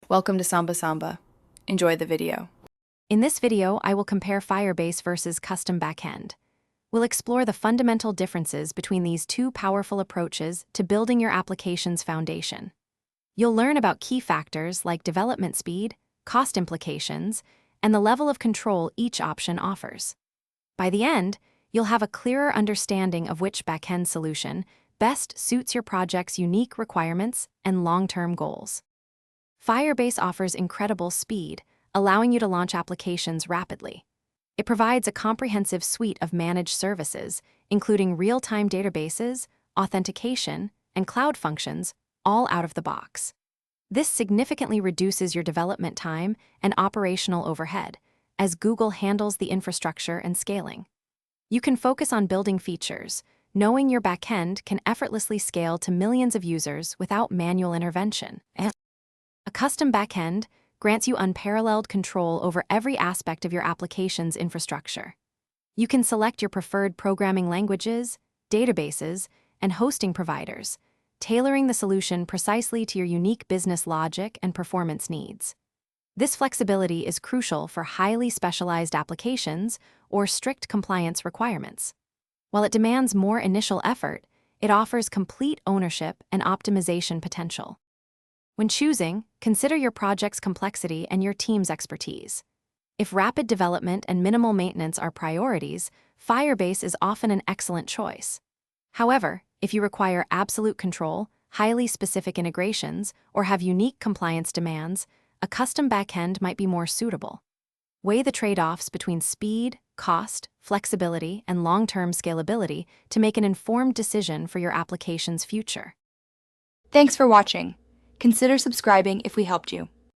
Welcome to Samba Samba. Enjoy the video. In this video, I will compare Firebase versus custom backend. We'll explore the fundamental differences between these two powerful approaches to building your application's foundation. You'll learn about key factors like development speed, cost implications, and the level of control each option offers. By the end, you'll have a clearer understanding of which backend solution best suits your project's unique requirements and long-term goals. Firebase offers incredible speed, allowing you to launch applications rapidly. It provides a comprehensive suite of managed services, including real-time databases, authentication, and cloud functions, all out of the box. This significantly reduces your development time and operational overhead, as Google handles the infrastructure and scaling. You can focus on building features, knowing your backend can effortlessly scale to millions of users without manual intervention. A custom backend grants you unparalleled control over every aspect of your application's infrastructure. You can select your preferred programming languages, databases, and hosting providers, tailoring the solution precisely to your unique business logic and performance needs. This flexibility is crucial for highly specialized applications or strict compliance requirements. While it demands more initial effort, it offers complete ownership and optimization potential. When choosing, consider your project's complexity and your team's expertise. If rapid development and minimal maintenance are priorities, Firebase is often an excellent choice. However, if you require absolute control, highly specific integrations, or have unique compliance demands, a custom backend might be more suitable. Weigh the trade-offs between speed, cost, flexibility, and long-term scalability to make an informed decision for your application's future. Thanks for watching. Consider subscribing if we helped you.